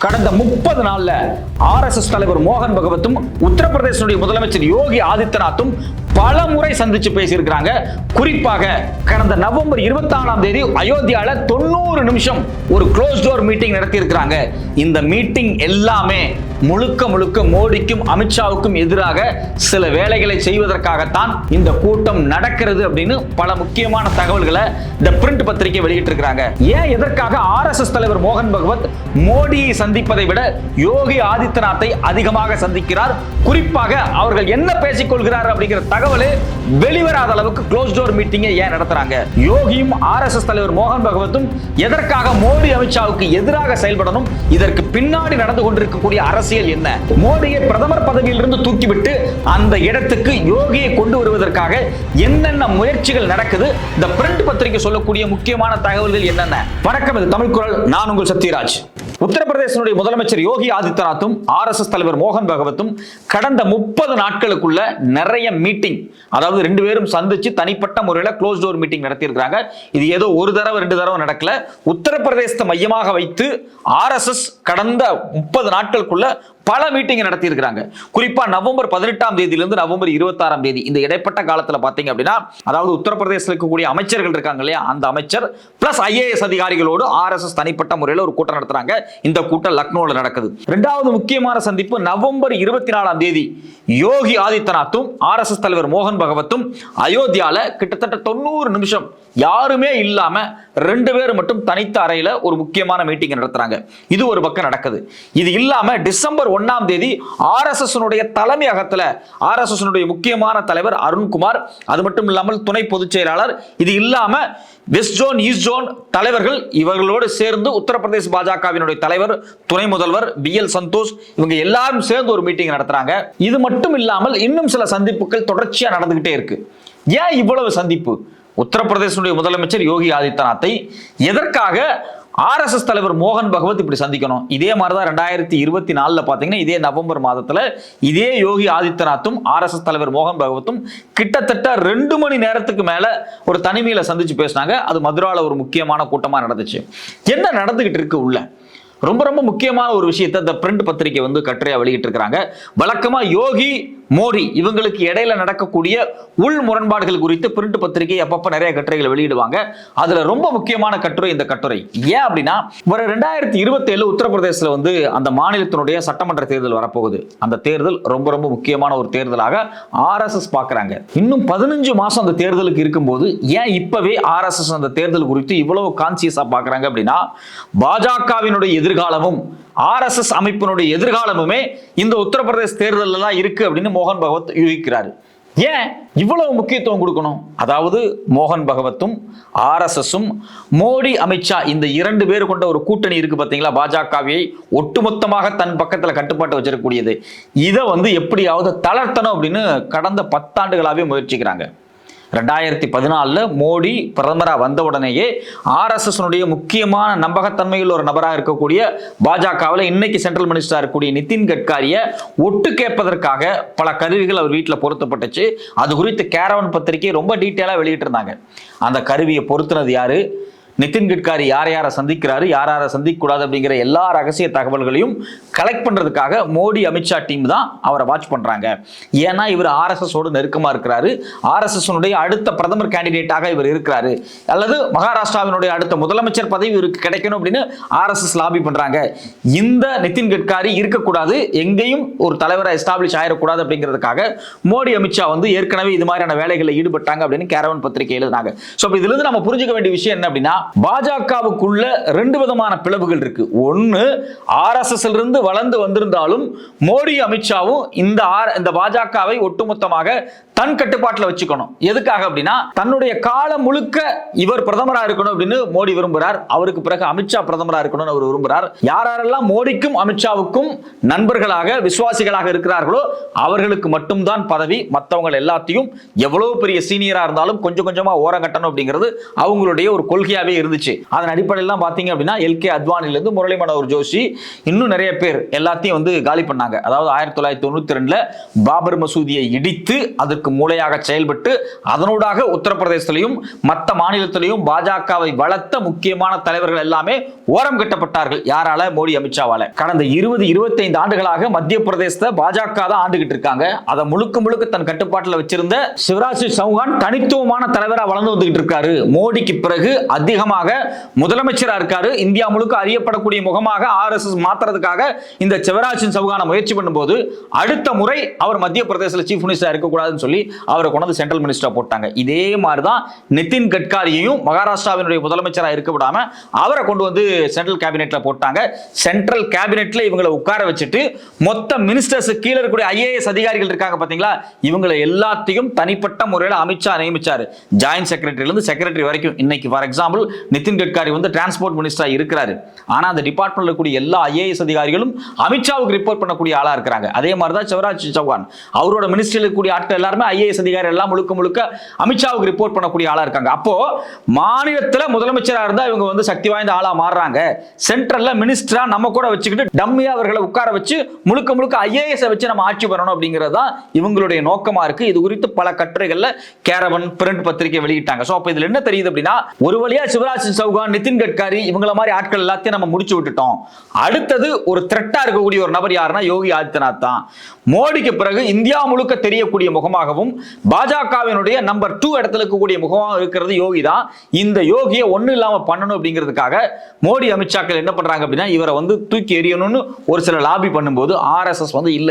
கடந்த 30 நாள்ல RSS தலைவர் மோகன் பகவத்தும் உத்தரப்பிரதேச முதலமைச்சர் யோகி ஆதித்யநாத்தும் பல முறை சந்திச்சு பேசியிருக்கிறாங்க. குறிப்பாக கடந்த நவம்பர் 24ஆம் தேதி அயோத்தியால 90 நிமிஷம் ஒரு க்ளோஸ் டோர் மீட்டிங் நடத்தி இருக்கிறாங்க. இந்த மீட்டிங் எல்லாமே முழுக்க முழுக்க மோடிக்கும் அமித்ஷாவுக்கும் எதிராக சில வேலைகளை செய்வதற்காகத்தான் இந்த கூட்டம் நடக்கிறது அப்படின்னு பல முக்கியமான தகவல்களை இந்த பிரிண்ட் பத்திரிகை வெளியிட்டு இருக்காங்க. ஏன் எதற்காக RSS தலைவர் மோகன் பகவத் மோடியை சந்திப்பதை விட யோகி ஆதித்யநாத்தை அதிகமாக சந்திக்கிறார், குறிப்பாக அவர்கள் என்ன பேசிக் கொள்கிறார் அப்படிங்கிற தகவல் வெளிவராத அளவுக்கு க்ளோஸ் டோர் மீட்டிங்கை ஏன் நடத்துறாங்க? யோகியும் RSS தலைவர் மோகன் பகவத்தும் எதற்காக மோடி அமித்ஷாவுக்கு எதிராக செயல்படணும்? இதற்கு பின்னாடி நடந்து கொண்டிருக்கக்கூடிய அரசியல் என்ன? மோடியை பிரதமர் பதவியிலிருந்து தூக்கிவிட்டு அந்த இடத்துக்கு யோகியை கொண்டு வருவதற்காக என்னென்ன முயற்சிகள் நடக்குது? இந்த பிரிண்ட் பத்திரிகை சொல்லக்கூடிய முக்கியமான தகவல்கள் என்னென்ன? வணக்கம், இது தமிழ் குரல். நான் உங்கள் சத்யராஜ். உத்தரப்பிரதேச முதலமைச்சர் யோகி ஆதித்யநாத்தும் RSS தலைவர் மோகன் பகவத்தும் கடந்த 30 நாட்களுக்குள்ள நிறைய மீட்டிங், அதாவது ரெண்டு பேரும் சந்திச்சு தனிப்பட்ட முறையில் க்ளோஸ் டோர் மீட்டிங் நடத்தி இருக்காங்க. இது ஏதோ ஒரு தடவை ரெண்டு தடவை நடக்கல. உத்தரப்பிரதேசத்தை மையமாக வைத்து RSS கடந்த 30 நாட்களுக்குள்ள பல மீட்டிங் நடத்தி இருக்கிறாங்க. குறிப்பா நவம்பர் 18ஆம் தேதியிலிருந்து நவம்பர் 26ஆம் தேதி இந்த இடைப்பட்ட காலத்துல பாத்தீங்க அப்படின்னா, அதாவது உத்தரப்பிரதேசத்தில் இருக்கக்கூடிய அமைச்சர்கள் இருக்காங்க இல்லையா, அந்த அமைச்சர் பிளஸ் IAS அதிகாரிகளோடு RSS தனிப்பட்ட முறையில் ஒரு கூட்டம் நடத்துறாங்க. இந்த கூட்டம் லக்னோல நடக்குது. இரண்டாவது முக்கியமான சந்திப்பு நவம்பர் 24ஆம் தேதி யோகி ஆதித்யநாத்தும் RSS தலைவர் மோகன் பகவத்தும் அயோத்தியால கிட்டத்தட்ட 90 நிமிஷம் யாருமே இல்லாம ரெண்டு பேர் மட்டும் தனித்த அறையில ஒரு முக்கியமான மீட்டிங் நடத்துறாங்க. இது ஒரு பக்கம் நடக்குது. இது இல்லாம டிசம்பர் 1ஆம் தேதி RSS தலைமையகத்துல RSS முக்கியமான தலைவர் அருண்குமார், அது மட்டும் இல்லாமல் துணை பொதுச் செயலாளர், இது இல்லாம வெஸ்ட் ஜோன் ஈஸ்ட் ஜோன் தலைவர்கள் இவர்களோடு சேர்ந்து உத்தரப்பிரதேச பாஜகவினுடைய தலைவர் துணை முதல்வர் BL சந்தோஷ் இவங்க எல்லாரும் சேர்ந்து ஒரு மீட்டிங் நடத்துறாங்க. இது மட்டும் இல்லாமல் இன்னும் சில சந்திப்புகள் தொடர்ச்சியா நடந்துகிட்டே இருக்கு. ஏன் இவ்வளவு சந்திப்பு? உத்தரப்பிரதேச முதலமைச்சர் யோகி ஆதித்யநாத்தை எதற்காக RSS தலைவர் மோகன் பகவத் இப்படி சந்திக்கணும்? இதே மாதிரிதான் 2024 பாத்தீங்கன்னா இதே நவம்பர் மாதத்துல இதே யோகி ஆதித்யநாத்தும் RSS தலைவர் மோகன் பகவத்தும் கிட்டத்தட்ட 2 மணி நேரத்துக்கு மேல ஒரு தனிமையில சந்திச்சு பேசினாங்க. அது மதுரால ஒரு முக்கியமான கூட்டமா நடந்துச்சு. என்ன நடந்துகிட்டு இருக்கு உள்ள? ரொம்ப ரொம்ப முக்கியமான ஒரு விஷயத்தை இந்த பிரிண்ட் பத்திரிகை கட்டுரையா வெளியிட்டு இருக்காங்க. வழக்கமா யோகி மோடி இவங்களுக்கு இடையில நடக்கக்கூடிய உள் முரண்பாடுகள் குறித்து பிரிண்ட் பத்திரிகை அப்பப்ப நிறைய கட்டுரைகளை வெளியிடுவாங்க. அதுல ரொம்ப முக்கியமான கட்டுரை இந்த கட்டுரை. ஏன் அப்படின்னா, வர 2027 உத்தரப்பிரதேசத்துல அந்த மாநிலத்தினுடைய சட்டமன்ற தேர்தல் வரப்போகுது. அந்த தேர்தல் ரொம்ப ரொம்ப முக்கியமான ஒரு தேர்தலாக RSS பாக்குறாங்க. இன்னும் 15 மாசம் அந்த தேர்தலுக்கு இருக்கும்போது ஏன் இப்பவே RSS அந்த தேர்தல் குறித்து இவ்வளவு கான்சியஸா பாக்குறாங்க அப்படின்னா, பாஜகவினுடைய எதிர்காலமும் RSS அமைப்பினுடைய எதிர்காலமுமே இந்த உத்தரப்பிரதேச தேர்தலில் தான் இருக்கு அப்படின்னு மோகன் பகவத் யூகிக்கிறாரு. ஏன் இவ்வளவு முக்கியத்துவம் கொடுக்கணும்? அதாவது மோகன் பகவத்தும் RSSும் மோடி அமித்ஷா இந்த 2 பேர் கொண்ட ஒரு கூட்டணி இருக்கு பாத்தீங்களா, பாஜகவை ஒட்டுமொத்தமாக தன் பக்கத்துல கட்டுப்பாட்டு வச்சிருக்கக்கூடியது. இதை எப்படியாவது தளர்த்தணும் அப்படின்னு கடந்த 10 ஆண்டுகளாவே முயற்சிக்கிறாங்க. 2014 மோடி பிரதமராக வந்த உடனேயே RSS முக்கியமான நம்பகத்தன்மையில் ஒரு நபராக இருக்கக்கூடிய பாஜகவில் இன்னைக்கு சென்ட்ரல் மினிஸ்டரா இருக்கக்கூடிய நிதின் கட்காரியை ஒட்டு கேட்பதற்காக பல கருவிகள் அவர் வீட்டில் பொருத்தப்பட்டுச்சு. அது குறித்து கேரவன் பத்திரிகை ரொம்ப டீட்டெயிலாக வெளியிட்டு இருந்தாங்க. அந்த கருவியை பொருத்தினது யாரு, நிதின் கட்காரி யாரை சந்திக்கிறாரு, யாரை சந்திக்க கூடாது அப்படிங்கிற எல்லா ரகசிய தகவல்களையும் கலெக்ட் பண்றதுக்காக மோடி அமித்ஷா டீம் தான் அவரை வாட்ச் பண்றாங்க. ஏன்னா இவர் RSS நெருக்கமா இருக்கிறாரு, RSS அடுத்த பிரதமர் கேண்டிடேட்டாக இவர் இருக்கிறாரு, அல்லது மகாராஷ்டிராவினுடைய அடுத்த முதலமைச்சர் பதவி இவருக்கு கிடைக்கணும் அப்படின்னு RSS லாபி பண்றாங்க. இந்த நிதின் கட்காரி இருக்கக்கூடாது, எங்கேயும் ஒரு தலைவரை எஸ்டாப்ளிஷ் ஆயிடக்கூடாது அப்படிங்கிறதுக்காக மோடி அமித்ஷா ஏற்கனவே இது மாதிரியான வேலைகளில் ஈடுபட்டாங்க அப்படின்னு கேரவன் பத்திரிகை எழுதினாங்க. ஸோ இதுல இருந்து நம்ம புரிஞ்சுக்க வேண்டிய விஷயம் என்ன அப்படின்னா, பாஜகவுக்குள்ள 2 விதமான பிளவுகள் இருக்கு. ஒன்னு, RSS இருந்து வளர்ந்து வந்திருந்தாலும் மோடி அமித்ஷாவும் இந்த பாஜகவை ஒட்டுமொத்தமாக தன் கட்டுப்பாட்டில் வச்சுக்கணும். எதுக்காக அப்படின்னா, தன்னுடைய காலம் முழுக்க இவர் பிரதமரா இருக்கணும் அப்படின்னு மோடி விரும்புகிறார். அவருக்கு பிறகு அமித்ஷா பிரதமரா இருக்கணும்னு அவர் விரும்புகிறார். யாரெல்லாம் மோடிக்கும் அமித்ஷாவுக்கும் நண்பர்களாக விசுவாசிகளாக இருக்கிறார்களோ அவர்களுக்கு மட்டும்தான் பதவி. மற்றவங்க எல்லாத்தையும் எவ்வளவு பெரிய சீனியரா இருந்தாலும் கொஞ்சம் கொஞ்சமா ஓரங்கட்டணும் அப்படிங்கிறது அவங்களுடைய ஒரு கொள்கையாவே இருந்துச்சு. அதன் அடிப்படையில் பாத்தீங்க அப்படின்னா LK அத்வானில இருந்து முரளி மனோகர் ஜோஷி இன்னும் நிறைய பேர் எல்லாத்தையும் காலி பண்ணாங்க. அதாவது 1992 பாபர் மசூதியை இடித்து அதற்கு மாநிலங்களுக்கு மூளையாக செயல்பட்டு அதனூடாக உத்தரப்பிரதேசத்திலையும் மற்ற மாநிலத்திலையும் பாஜகவை வளர்த்த முக்கியமான தலைவர்கள் எல்லாமே ஓரம் கட்டப்பட்டார்கள். யாரால? மோடி, அமித்ஷாவால. கடந்த 20-25 ஆண்டுகளாக மத்திய பிரதேசத்தை பாஜக தான் ஆண்டுகிட்டு இருக்காங்க. அதை முழுக்க முழுக்க தன் கட்டுப்பாட்டில் வச்சிருந்த சிவராஜ் சிங் சௌகான் தனித்துவமான தலைவராக வளர்ந்து வந்துகிட்டு இருக்காரு. மோடிக்கு பிறகு அதிகமாக முதலமைச்சரா இருக்காரு. இந்தியா முழுக்க அறியப்படக்கூடிய முகமாக RSS மாத்துறதுக்காக இந்த சிவராஜ் சிங் சௌகானை முயற்சி பண்ணும்போது அடுத்த முறை அவர் மத்திய பிரதேசத்தில் சீஃப் மினிஸ்டர் இருக்கக்கூடாதுன்னு சொல்லி அவரை கொண்டு சென்ட்ரல் மினிஸ்டரா போட்டாங்க. இதே மாதிரிதான் நிதின் கட்காரியையும் மகாராஷ்டிராவினுடைய முதலமைச்சராக இருக்க விடாம அவரை கொண்டு வந்து சென்ட்ரல் கேபினெட்ல போட்டாங்க. சென்ட்ரல் கேபினெட்ல இவங்களை உட்கார வச்சுட்டு மொத்த மினிஸ்டர்ஸ் கீழே இருக்கக்கூடிய IAS அதிகாரிகள் இருக்காங்க பாத்தீங்களா, இவங்களை எல்லாத்தையும் தனிப்பட்ட முறையில் அமித்ஷா நியமிச்சாரு. ஜாயின்ட் செக்ரட்டரியில இருந்து செக்ரட்டரி வரைக்கும். இன்னைக்கு ஃபார் எக்ஸாம்பிள் நிதின் கட்காரி வந்து டிரான்ஸ்போர்ட் மினிஸ்டரா இருக்கிறாரு. ஆனா அந்த டிபார்ட்மெண்ட்ல இருக்கக்கூடிய எல்லா IAS அதிகாரிகளும் அமித்ஷாவுக்கு ரிப்போர்ட் பண்ணக்கூடிய ஆளா இருக்காங்க. அதே மாதிரி தான் சிவராஜ் சௌகான் அவரோட மினிஸ்ட்ரியில் இருக்கக்கூடிய ஆட்கள் எல்லாருமே IAS அதிகாரி எல்லாம் முழுக்க முழுக்க அமித்ஷாவுக்கு ரிப்போர்ட் பண்ணக்கூடிய ஆளா இருக்காங்க. அப்போ மாநிலத்தில் முதலமைச்சராக இருந்தா இவங்க வந்து சக்தி வாய்ந்த ஆளா மாறுறாங்க. சென்ட்ரல்ல மினிஸ்டரா நம்ம கூட வச்சுக்கிட்டு டம்மியா அவர்களை உட்கார வச்சு முழுக்க முழுக்க IAS வச்சு நம்ம ஆட்சி பண்ணணும் அப்படிங்கிறது தான் இவங்களுடைய நோக்கமா இருக்கு. இது குறித்து பல கட்டுரைகள்ல கேரவன் பிரிண்ட் பத்திரிகை வெளியிட்டாங்க. சோ அப்ப இதுல என்ன தெரியுது அப்படின்னா, ஒரு வழியா சிவராஜ் சிங் சௌகான், நிதின் கட்காரி இவங்கள மாதிரி ஆட்கள் எல்லாத்தையும் நம்ம முடிச்சு விட்டுட்டோம். அடுத்தது ஒரு த்ரெட்டா இருக்கக்கூடிய ஒரு நபர் யாருன்னா யோகி ஆதித்யநாத் தான். மோடிக்கு பிறகு இந்தியா முழுக்க தெரியக்கூடிய முகமாகவும் பாஜகவினுடைய நம்பர் 2 இடத்துல இருக்கக்கூடிய முகமாக இருக்கிறது யோகி தான். இந்த யோகியை ஒண்ணு இல்லாம பண்ணணும் அப்படிங்கிறதுக்காக மோடி, அமித்ஷாக்கள் என்ன பண்றாங்க அப்படின்னா, இவரை வந்து தூக்கி எறியணும்னு ஒரு சில லாபி பண்ணும்போது RSS வந்து இல்ல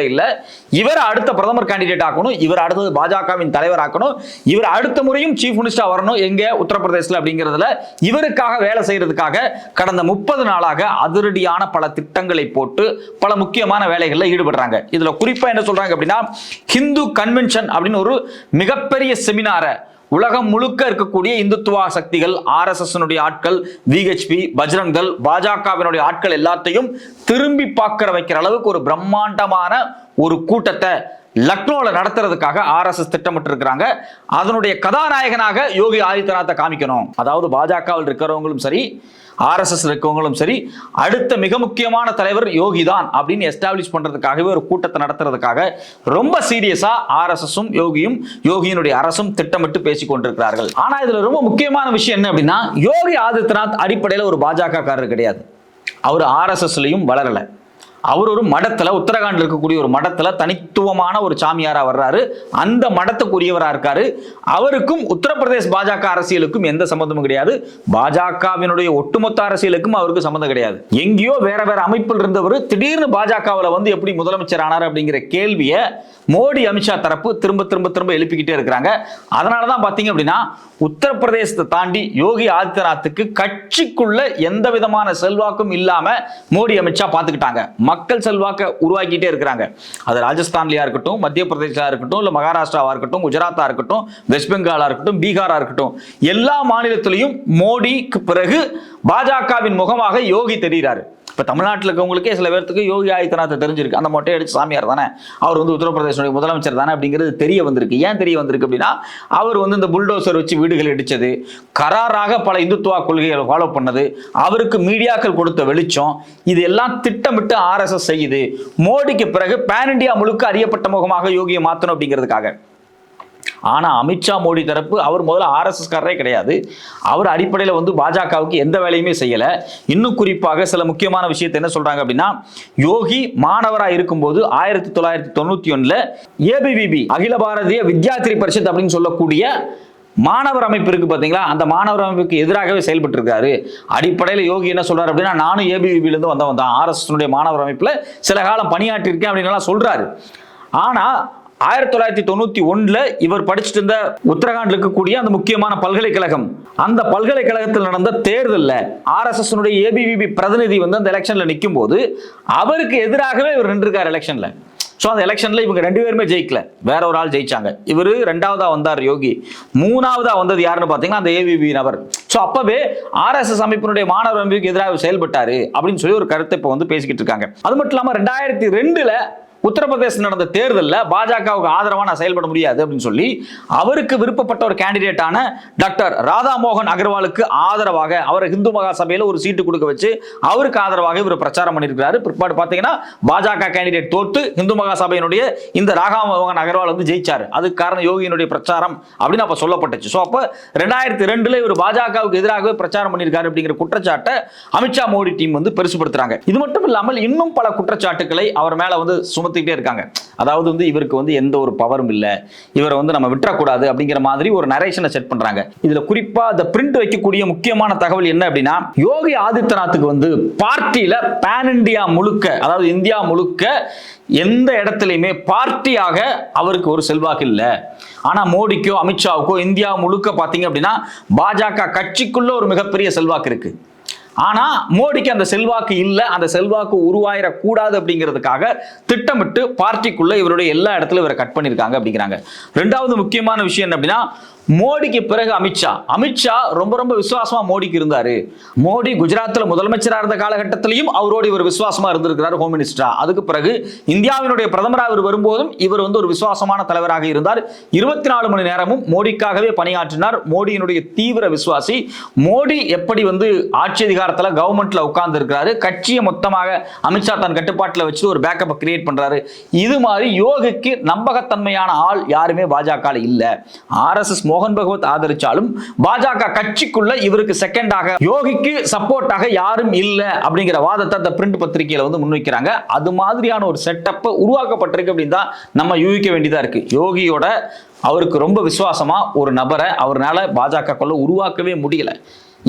இவரை அடுத்த பிரதமர் கேண்டிடேட் ஆக்கணும், இவர் அடுத்தது பாஜகவின் தலைவர் ஆக்கணும், இவர் அடுத்த முறையும் சீஃப் மினிஸ்டர் வரணும் எங்க உத்தரப்பிரதேசல அப்படிங்கிறதுல இவருக்காக வேலை செய்யறதுக்காக கடந்த 30 நாளாக அதிரடியான பல திட்டங்களை போட்டு பல முக்கியமான வேலைகளில் ஈடுபடுறாங்க. இதுல குறிப்பா என்ன சொல்றாங்க அப்படின்னா, ஹிந்து கன்வென்ஷன் அப்படின்னு ஒரு மிகப்பெரிய செமினாரை உலகம் முழுக்க இருக்கக்கூடிய இந்துத்துவ சக்திகள், RSS ஆட்கள், VHP, பஜ்ரங் தள், பாஜகவினுடைய ஆட்கள் எல்லாத்தையும் திரும்பி பார்க்கிற வைக்கிற அளவுக்கு ஒரு பிரம்மாண்டமான ஒரு கூட்டத்தை லக்னோல நடத்துறதுக்காக RSS திட்டமிட்டு இருக்கிறாங்க. அதனுடைய கதாநாயகனாக யோகி ஆதித்யநாத்தை காமிக்கணும். அதாவது பாஜகவில் இருக்கிறவங்களும் சரி, RSS இருக்கவங்களும் சரி, அடுத்த மிக முக்கியமான தலைவர் யோகி தான் அப்படின்னு எஸ்டாப்ளிஷ் பண்றதுக்காகவே ஒரு கூட்டத்தை நடத்துறதுக்காக ரொம்ப சீரியஸா RSSும் யோகியினுடைய அரசும் திட்டமிட்டு பேசிக் கொண்டிருக்கிறார்கள். ஆனா இதுல ரொம்ப முக்கியமான விஷயம் என்ன அப்படின்னா, யோகி ஆதித்யநாத் அடிப்படையில் ஒரு பாஜக காரர் கிடையாது. அவர் RSSலயும் வளரல. அவர் ஒரு மடத்துல, உத்தரகாண்டில் இருக்கக்கூடிய ஒரு மடத்துல தனித்துவமான ஒரு சாமியாரா வர்றாரு. அந்த மடத்துக்குரியவரா இருக்காரு. அவருக்கும் உத்தரப்பிரதேச பாஜக அரசியலுக்கும் எந்த சம்பந்தமும் கிடையாது. பாஜகவினுடைய ஒட்டுமொத்த அரசியலுக்கும் அவருக்கு சம்பந்தம் கிடையாது. எங்கேயோ வேற அமைப்பில் இருந்தவர் திடீர்னு பாஜகவில் வந்து எப்படி முதலமைச்சர் ஆனார் அப்படிங்கிற கேள்வியை மோடி, அமித்ஷா தரப்பு திரும்ப எழுப்பிக்கிட்டே இருக்கிறாங்க. அதனாலதான் பாத்தீங்க அப்படின்னா, உத்தரப்பிரதேசத்தை தாண்டி யோகி ஆதித்யநாத்துக்கு கட்சிக்குள்ள எந்த விதமான செல்வாக்கும் இல்லாம மோடி, அமித்ஷா பாத்துக்கிட்டாங்க. மக்கள் செல்வாக்க உருவாக்கிட்டே இருக்கிறாங்க. அது ராஜஸ்தான்லயா இருக்கட்டும், மத்திய பிரதேசா இருக்கட்டும், இல்ல மகாராஷ்டிராவா இருக்கட்டும், குஜராத்தா இருக்கட்டும், வெஸ்ட் பெங்காலா இருக்கட்டும், பீகாரா இருக்கட்டும், எல்லா மாநிலத்திலையும் மோடிக்கு பிறகு பாஜகவின் முகமாக யோகி தெரிகிறாரு. இப்ப தமிழ்நாட்டில் இருக்கவங்களுக்கே சில பேருக்கு யோகி ஆதித்யநாத் தெரிஞ்சிருக்கு. அந்த மொட்டை அடிச்சு சாமியார் தானே, அவர் வந்து உத்தரப்பிரதேச முதலமைச்சர் தானே அப்படிங்கிறது தெரிய வந்திருக்கு. ஏன் தெரிய வந்திருக்கு அப்படின்னா, அவர் வந்து இந்த புல்டோசர் வச்சு வீடுகள் இடிச்சது, கராராக பல இந்துத்துவ கொள்கைகளை ஃபாலோ பண்ணது, அவருக்கு மீடியாக்கள் கொடுத்த வெளிச்சம், இது எல்லாம் திட்டமிட்டு RSS செய்யுது. மோடிக்கு பிறகு பேன் இண்டியா முழுக்க அறியப்பட்ட முகமாக யோகியை மாற்றணும் அப்படிங்கிறதுக்காக. ஆனா அமித்ஷா, மோடி தரப்பு அவர் முதல்ல RSS காரரே கிடையாது. அவர் அடிப்படையில் வந்து பாஜகவுக்கு எந்த வேலையுமே செய்யல. இன்னும் குறிப்பாக சில முக்கியமான விஷயத்தை என்ன சொல்றாங்க அப்படின்னா, யோகி மாணவராக இருக்கும்போது 1991 ABVP, அகில பாரதிய வித்யார்த்தி பரிஷத் அப்படின்னு சொல்லக்கூடிய மாணவர் அமைப்பு இருக்கு பாத்தீங்களா, அந்த மாணவர் அமைப்புக்கு எதிராகவே செயல்பட்டு இருக்காரு. அடிப்படையில் யோகி என்ன சொல்றாரு அப்படின்னா, நானும் ABVP இருந்து வந்தவன் தான், RSS மாணவர் அமைப்புல சில காலம் பணியாற்றி இருக்கேன் அப்படின்னு சொல்றாரு. ஆனா 1991 இவர் படிச்சுட்டு இருந்த உத்தரகாண்டில் இருக்கக்கூடிய அந்த முக்கியமான பல்கலைக்கழகம், அந்த பல்கலைக்கழகத்தில் நடந்த தேர்தலில் RSS ABVP பிரதிநிதி வந்து அந்த எலெக்ஷன்ல நிற்கும் போது அவருக்கு எதிராகவே இவர் நின்றுருக்கார் எலெக்ஷன்ல. ஸோ அந்த எலெக்ஷன்ல இவங்க 2 பேருமே ஜெயிக்கல, வேற ஒரு ஆள் ஜெயிச்சாங்க. இவர் 2வதா வந்தார் யோகி. 3வதா வந்தது யாருன்னு பாத்தீங்கன்னா அந்த ABVP நபர். ஸோ அப்பவே RSS அமைப்பினுடைய மாணவர் அமைப்புக்கு எதிராக செயல்பட்டாரு அப்படின்னு சொல்லி ஒரு கருத்தை இப்போ வந்து பேசிக்கிட்டு இருக்காங்க. அது மட்டும் இல்லாம 2002 உத்தரப்பிரதேச நடந்த தேர்தலில் பாஜகவுக்கு ஆதரவா நான் செயல்பட முடியாது அப்படின்னு சொல்லி அவருக்கு விருப்பப்பட்ட ஒரு கேண்டிடேட்டான டாக்டர் ராதா மோகன் அகர்வாலுக்கு ஆதரவாக அவரை இந்து மகாசபையில் ஒரு சீட்டு கொடுக்க வச்சு அவருக்கு ஆதரவாக இவர் பிரச்சாரம் பண்ணியிருக்கிறாரு. பிற்பாடு பார்த்தீங்கன்னா பாஜக கேண்டிடேட் தோத்து இந்து மகாசபையினுடைய இந்த ராதா மோகன் அகர்வால் வந்து ஜெயிச்சாரு. அதுக்கு காரணம் யோகியினுடைய பிரச்சாரம் அப்படின்னு அப்ப சொல்லப்பட்டுச்சு. ஸோ அப்போ 2002 இவர் பாஜகவுக்கு எதிராகவே பிரச்சாரம் பண்ணியிருக்காரு அப்படிங்கிற குற்றச்சாட்டை அமித்ஷா மோடி டீம் வந்து பெருசுபடுத்துறாங்க. இது மட்டும் இல்லாமல் இன்னும் பல குற்றச்சாட்டுகளை அவர் மேல வந்து சுமத்திட்டே இருக்காங்க. அதாவது வந்து இவருக்கு வந்து எந்த ஒரு பவரும் இல்லை, இவரை வந்து நம்ம விட்டுறக்கூடாது அப்படிங்கிற மாதிரி ஒரு நரேஷனை செட் பண்றாங்க. இதுல குறிப்பா இந்த பிரிண்ட் வைக்கக்கூடிய முக்கியமான தகவல் என்ன அப்படின்னா, யோகி ஆதித்யநாத்துக்கு வந்து பார்ட்டியில பேன் இந்தியா முழுக்க, அதாவது இந்தியா முழுக்க எந்த இடத்துலையுமே பார்ட்டியாக அவருக்கு ஒரு செல்வாக்கு இல்லை. ஆனா மோடிக்கோ அமித்ஷாவுக்கோ இந்தியா முழுக்க பாத்தீங்க அப்படின்னா பாஜக கட்சிக்குள்ள ஒரு மிகப்பெரிய செல்வாக்கு இருக்கு. ஆனா மோடிக்கு அந்த செல்வாக்கு இல்லை, அந்த செல்வாக்கு உருவாயிடக்கூடாது அப்படிங்கிறதுக்காக திட்டமிட்டு பார்ட்டிக்குள்ள இவருடைய எல்லா இடத்துலையும் இவரை கட் பண்ணியிருக்காங்க அப்படிங்கிறாங்க. ரெண்டாவது முக்கியமான விஷயம் என்ன அப்படின்னா, மோடிக்கு பிறகு அமித்ஷா ரொம்ப ரொம்ப விசுவாசமா மோடிக்கு இருந்தாரு. மோடி குஜராத்தில் முதலமைச்சராக இருந்த காலகட்டத்திலையும் அவரோடு இவர் விசுவாசமா இருந்திருக்கிறார் ஹோம் மினிஸ்டரா. அதுக்கு பிறகு இந்தியாவினுடைய பிரதமராக இவர் வரும்போதும் இவர் வந்து ஒரு விசுவாசமான தலைவராக இருந்தார். 24 மணி நேரமும் மோடிக்காகவே பணியாற்றினார். மோடியினுடைய தீவிர விசுவாசி. மோடி எப்படி வந்து ஆட்சி அதிகாரத்தில் கவர்மெண்ட்ல உட்கார்ந்து இருக்கிறாரு, கட்சியை மொத்தமாக அமித்ஷா தன் கட்டுப்பாட்டில் வச்சு ஒரு பேக்கப் கிரியேட் பண்றாரு. இது மாதிரி யோகிக்கு நம்பகத்தன்மையான ஆள் யாருமே பாஜக இல்ல. RSS மோகன் பகவத் ஆதரிச்சாலும் பாஜக கட்சிக்குள்ள இவருக்கு செகண்டாக யோகிக்கு சப்போர்ட்டாக யாரும் இல்ல அப்படிங்கிற வாதத்தை அந்த பிரிண்ட் பத்திரிகையில வந்து முன்வைக்கிறாங்க. அது மாதிரியான ஒரு செட்டப் உருவாக்கப்பட்டிருக்கு அப்படின்னு தான் நம்ம யூகிக்க வேண்டியதா இருக்கு. யோகியோட அவருக்கு ரொம்ப விசுவாசமா ஒரு நபரை அவரால் பாஜக கொள்ள உருவாக்கவே முடியல.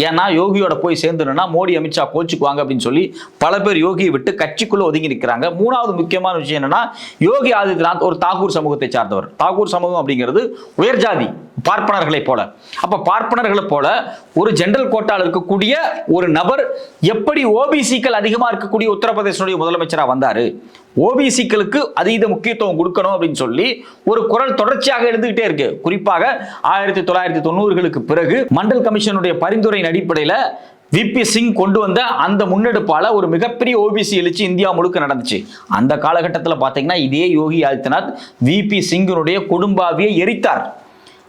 ஏன்னா யோகியோட போய் சேர்ந்துனா மோடி அமித்ஷா கோச்சுக்குவாங்க அப்படின்னு சொல்லி பல பேர் யோகியை விட்டு கட்சிக்குள்ள ஒதுங்கி நிற்கிறாங்க. மூணாவது முக்கியமான விஷயம் என்னன்னா, யோகி ஆதித்யநாத் ஒரு தாக்கூர் சமூகத்தை சார்ந்தவர். தாக்கூர் சமூகம் அப்படிங்கிறது உயர்ஜாதி பார்ப்பனர்களை போல. அப்ப பார்ப்பனர்களை போல ஒரு ஜெனரல் கோட்டால் இருக்கக்கூடிய ஒரு நபர் எப்படி ஓபிசிக்கள் அதிகமா இருக்கக்கூடிய உத்தரப்பிரதேசனுடைய முதலமைச்சரா வந்தாரு, ஓபிசிக்களுக்கு அதீத முக்கியத்துவம் கொடுக்கணும் அப்படின்னு சொல்லி ஒரு குரல் தொடர்ச்சியாக எழுந்துகிட்டே இருக்கு. குறிப்பாக 1990களுக்கு பிறகு மண்டல் கமிஷனுடைய பரிந்துரையின் அடிப்படையில் VP சிங் கொண்டு வந்த அந்த முன்னெடுப்பால ஒரு மிகப்பெரிய ஓபிசி எழுச்சி இந்தியா முழுக்க நடந்துச்சு. அந்த காலகட்டத்தில் பார்த்தீங்கன்னா இதே யோகி ஆதித்யநாத் VP சிங்கினுடைய குடும்பாவியை எரித்தார்.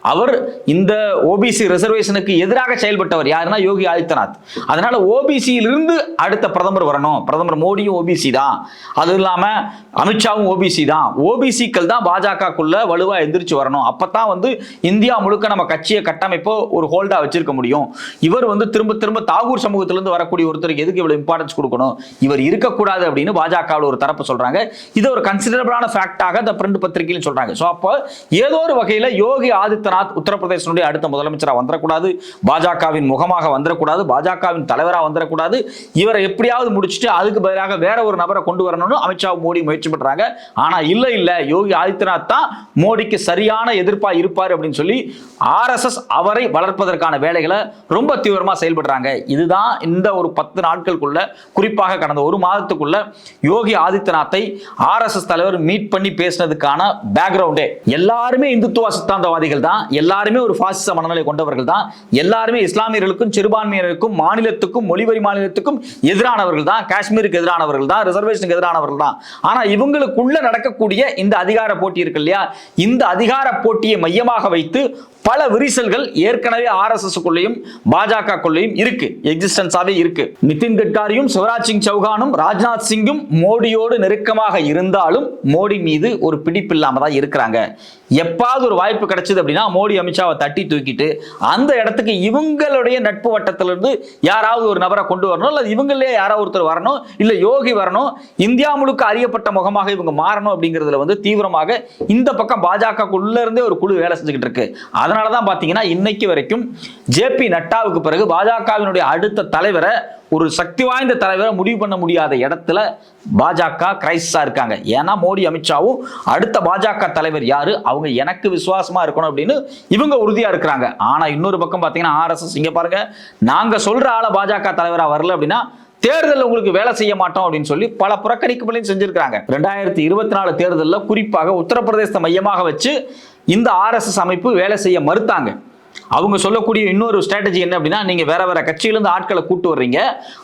அவர் இந்த ஓபிசி ரிசர்வேஷனுக்கு எதிராக செயல்பட்டவர் யாருன்னா யோகி ஆதித்யநாத். அதனால ஓபிசியிலிருந்து அடுத்த பிரதமர் வரணும், பிரதமர் மோடியும் ஓபிசி தான், அது இல்லாம அமித்ஷாவும் ஓபிசி தான், ஓபிசிக்கள் தான் பாஜகக்குள்ள வலுவா எந்திரிச்சு வரணும், அப்பதான் வந்து இந்தியா முழுக்க நம்ம கட்சியை கட்டமைப்போ ஒரு ஹோல்டா வச்சிருக்க முடியும். இவர் வந்து திரும்ப திரும்ப தாகூர் சமூகத்திலிருந்து வரக்கூடிய ஒருத்தருக்கு எதுக்கு இவ்வளவு இம்பார்ட்டன்ஸ் கொடுக்கணும், இவர் இருக்கக்கூடாது அப்படின்னு பாஜகவில் ஒரு தரப்பு சொல்றாங்க. இது ஒரு கன்சிடரபிளான ஃபேக்டாக இந்த பிரிண்ட் பத்திரிகையில் சொல்றாங்க. ஸோ அப்போ ஏதோ ஒரு வகையில் யோகி ஆதித்யநாத் உத்தரப்பிரதேசனுடைய அடுத்த முதலமைச்சராக வந்துடக்கூடாது, பாஜகவின் முகமாக வந்துடக்கூடாது, பாஜகவின் தலைவராக வந்துடக்கூடாது, இவரை எப்படியாவது முடிச்சுட்டு அதுக்கு பதிலாக வேற ஒரு நபரை கொண்டு வரணும்னு அமித்ஷா மோடி முயற்சி பண்றாங்க. ஆனா இல்ல யோகி ஆதித்யநாத் தான் மோடிக்கு சரியான எதிர்ப்பா இருப்பார் அப்படின்னு சொல்லி RSS அவரை வளர்ப்பதற்கான வேலைகளை ரொம்ப தீவிரமா செயல்படுறாங்க. இதுதான் இந்த ஒரு 10 நாட்களுக்குள்ள, குறிப்பாக கடந்த ஒரு மாதத்துக்குள்ள யோகி ஆதித்யநாத்தை RSS தலைவர் மீட் பண்ணி பேசினதுக்கான பேக்ரவுண்டே. எல்லாருமே இந்துத்துவ சித்தாந்தவாதிகள் தான், எல்லாருமே ஒரு பாசிச மனநிலை கொண்டவர்கள் தான், எல்லாருமே இஸ்லாமியர்களுக்கும் சிறுபான்மையினருக்கும் மாநிலத்துக்கும் மொழிவரி மாநிலத்துக்கும் எதிரானவர்கள் தான், காஷ்மீருக்கு எதிரானவர்கள் தான், ரிசர்வேஷனுக்கு எதிரானவர்கள் தான். ஆனா இவங்களுக்குள்ள நடக்கக்கூடிய இந்த அதிகார போட்டி இருக்கு இல்லையா, இந்த அதிகார போட்டியை மையமாக வைத்து பல விரிசல்கள் ஏற்கனவே RSS-க்குள்ளேயும் பாஜக-க்குள்ளேயும் இருக்கு, எக்ஸிஸ்டன்ஸாவே இருக்கு. நிதின் கட்காரியும் சிவராஜ் சிங் சௌகானும் ராஜ்நாத் சிங்கும் மோடியோடு நெருக்கமாக இருந்தாலும் மோடி மீது ஒரு பிடிப்பில்லாம தான் இருக்கிறாங்க. எப்பாவது ஒரு வாய்ப்பு கிடைச்சது அப்படின்னா மோடி அமித்ஷாவை தட்டி தூக்கிட்டு அந்த இடத்துக்கு இவங்களுடைய நட்பு வட்டத்திலிருந்து யாராவது ஒரு நபரை கொண்டு வரணும், இல்ல இவங்களே யாராவது ஒருத்தர் வரணும், இல்ல யோகி வரணும், இந்தியா முழுக்க அறியப்பட்ட முகமாக இவங்க மாறணும் அப்படிங்கிறதுல வந்து தீவிரமாக இந்த பக்கம் பாஜகக்குள்ள இருந்தே ஒரு குழு வேலை செஞ்சுக்கிட்டு இருக்கு. அதனாலதான் பாத்தீங்கன்னா இன்னைக்கு வரைக்கும் JP நட்டாவுக்கு பிறகு பாஜகவினுடைய அடுத்த தலைவரை, ஒரு சக்தி வாய்ந்த தலைவரை முடிவு பண்ண முடியாத இடத்துல பாஜக கிரைசிஸா இருக்காங்க. ஏன்னா மோடி அமித்ஷாவும் அடுத்த பாஜக தலைவர் யாரு, அவங்க எனக்கு விசுவாசமா இருக்கணும் அப்படின்னு இவங்க உறுதியா இருக்கிறாங்க. ஆனா இன்னொரு பக்கம் பாத்தீங்கன்னா RSS இங்க பாருங்க, நாங்க சொல்ற ஆள பாஜக தலைவரா வரல அப்படின்னா தேர்தலில் உங்களுக்கு வேலை செய்ய மாட்டோம் அப்படின்னு சொல்லி பல புறக்கணிப்புகளையும் செஞ்சிருக்காங்க. 2024 தேர்தலில் குறிப்பாக உத்தரப்பிரதேசத்தை மையமாக வச்சு இந்த RSS அமைப்பு வேலை செய்ய மறுத்தாங்க. அவங்க சொல்லக்கூடிய இன்னொரு ஸ்ட்ராட்டஜி என்ன அப்படின்னா, நீங்க வேற வேற கட்சியிலிருந்து ஆட்களை கூட்டு வர்றீங்க,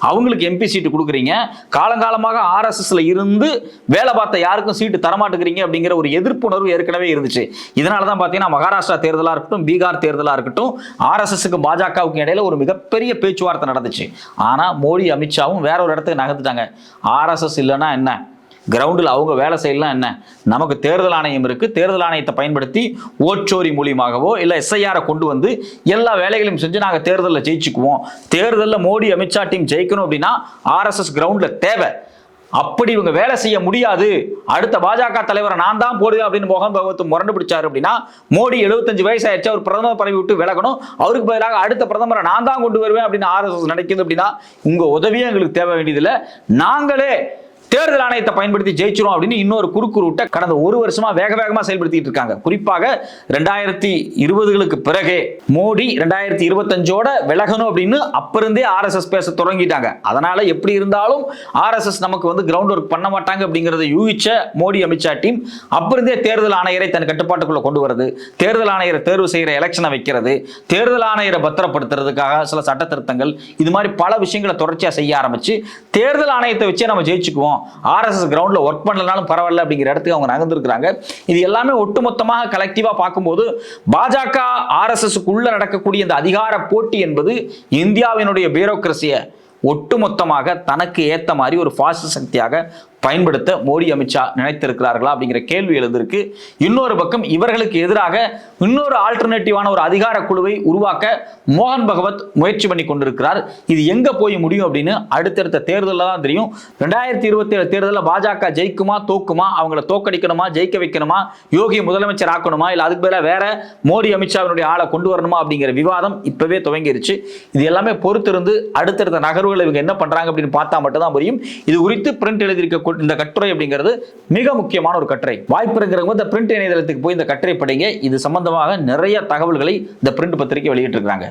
அவங்களுக்கு எம்பி சீட்டு கொடுக்குறீங்க, காலங்காலமாக ஆர்எஸ்எஸ்ல இருந்து வேலை பார்த்த யாருக்கும் சீட்டு தரமாட்டுக்கிறீங்க அப்படிங்கிற ஒரு எதிர்ப்புணர்வு ஏற்கனவே இருந்துச்சு. இதனால தான் பார்த்தீங்கன்னா மகாராஷ்டிரா தேர்தலாக இருக்கட்டும், பீகார் தேர்தலாக இருக்கட்டும், ஆர்எஸ்எஸ்க்கு பாஜகவுக்கு இடையில ஒரு மிகப்பெரிய பேச்சுவார்த்தை நடந்துச்சு. ஆனால் மோடி அமித்ஷாவும் வேற ஒரு இடத்துக்கு நகர்த்துட்டாங்க. ஆர்எஸ்எஸ் இல்லைன்னா என்ன, கிரவுண்டில் அவங்க வேலை செய்யலாம் என்ன, நமக்கு தேர்தல் ஆணையம் இருக்கு, தேர்தல் ஆணையத்தை பயன்படுத்தி ஓட்சோரி மூலியமாகவோ இல்லை எஸ்ஐஆரை கொண்டு வந்து எல்லா வேலைகளையும் செஞ்சு நாங்கள் தேர்தலில் ஜெயிச்சுக்குவோம். தேர்தலில் மோடி அமித்ஷா டீம் ஜெயிக்கணும் அப்படின்னா ஆர்எஸ்எஸ் கிரவுண்டில் தேவை. அப்படி இவங்க வேலை செய்ய முடியாது, அடுத்த பாஜக தலைவரை நான் தான் போடுவேன் அப்படின்னு மோகன் பகவத் முரண்டு பிடிச்சாரு அப்படின்னா, மோடி 75 வயசு ஆயிடுச்சு, அவர் பிரதமர் பதவி விட்டு விலகணும், அவருக்கு பதிலாக அடுத்த பிரதமரை நான் தான் கொண்டு வருவேன் அப்படின்னு ஆர்எஸ்எஸ் நினைக்குது அப்படின்னா, உங்க உதவியே எங்களுக்கு தேவை வேண்டியதில்லை, நாங்களே தேர்தல் ஆணையத்தை பயன்படுத்தி ஜெயிச்சிரும் அப்படின்னு இன்னொரு குறுக்கு ரூட்டை கடந்த ஒரு வருஷமா வேக வேகமா செயல்படுத்திட்டு இருக்காங்க. குறிப்பாக 2020களுக்கு பிறகே மோடி 2025ஓட விலகணும் அப்படின்னு அப்பிருந்தே ஆர்எஸ்எஸ் பேச தொடங்கிட்டாங்க. அதனால எப்படி இருந்தாலும் ஆர்எஸ்எஸ் நமக்கு வந்து கிரவுண்ட் ஒர்க் பண்ண மாட்டாங்க அப்படிங்கறத யூகிச்ச மோடி அமித்ஷா டீம் அப்பிருந்தே தேர்தல் ஆணையரை தன் கட்டுப்பாட்டுக்குள்ள கொண்டு வருது, தேர்தல் ஆணையரை தேர்வு செய்யற எலெக்ஷனை வைக்கிறது, தேர்தல் ஆணையரை பத்திரப்படுத்துறதுக்காக சில சட்ட திருத்தங்கள், இது மாதிரி பல விஷயங்களை தொடர்ச்சியா செய்ய ஆரம்பிச்சு தேர்தல் ஆணையத்தை வச்சே நம்ம ஜெயிச்சுக்குவோம், ஆர்எஸ்எஸ் கிரவுண்ட்ல ஒர்க் பண்ணலனாலும் பரவாயில்ல அப்படிங்கிற இடத்துக்கு அவங்க நகர்ந்திருக்கிறாங்க. இது எல்லாமே ஒட்டுமொத்தமாக கலெக்டிவா பார்க்கும்போது பாஜக ஆர்எஸ்எஸ்க்குள்ள நடக்கக்கூடிய இந்த அதிகார போட்டி என்பது இந்தியாவினுடைய பியூரோக்ரசியை ஒட்டுமொத்தமாக தனக்கு ஏத்த மாதிரி ஒரு பாசிச சக்தியாக பயன்படுத்த மோடி அமித்ஷா நினைத்திருக்கிறார்களா அப்படிங்கிற கேள்வி எழுந்திருக்கு. இன்னொரு பக்கம் இவர்களுக்கு எதிராக இன்னொரு ஆல்டர்னேட்டிவான ஒரு அதிகார குழுவை உருவாக்க மோகன் பகவத் முயற்சி பண்ணி கொண்டிருக்கிறார். இது எங்க போய் முடியும் அப்படின்னு அடுத்தடுத்த தேர்தலில் தான் தெரியும். 2027 தேர்தலில் பாஜக ஜெயிக்குமா தோக்குமா, அவங்களை தோக்கடிக்கணுமா ஜெயிக்க வைக்கணுமா, யோகி முதலமைச்சர் ஆக்கணுமா, இல்லை அதுக்கு பதிலாக வேற மோடி அமித்ஷாவினுடைய ஆளை கொண்டு வரணுமா அப்படிங்கிற விவாதம் இப்பவே துவங்கிருச்சு. இது எல்லாமே பொறுத்திருந்து அடுத்தடுத்த நகர்வுகளை இவங்க என்ன பண்றாங்க அப்படின்னு பார்த்தா மட்டும் தான் புரியும். இது குறித்து பிரிண்ட் எழுதியிருக்க இந்த கட்டுரை அப்படிங்கிறது மிக முக்கியமான ஒரு கட்டுரை. வாய்ப்பு இருக்கிறவங்க இந்த பிரிண்ட் இணையதளத்துக்கு போய் இந்த கட்டுரை படிங்க. இது சம்பந்தமாக நிறைய தகவல்களை இந்த பிரிண்ட் பத்திரிகை வெளியிட்டிருக்காங்க.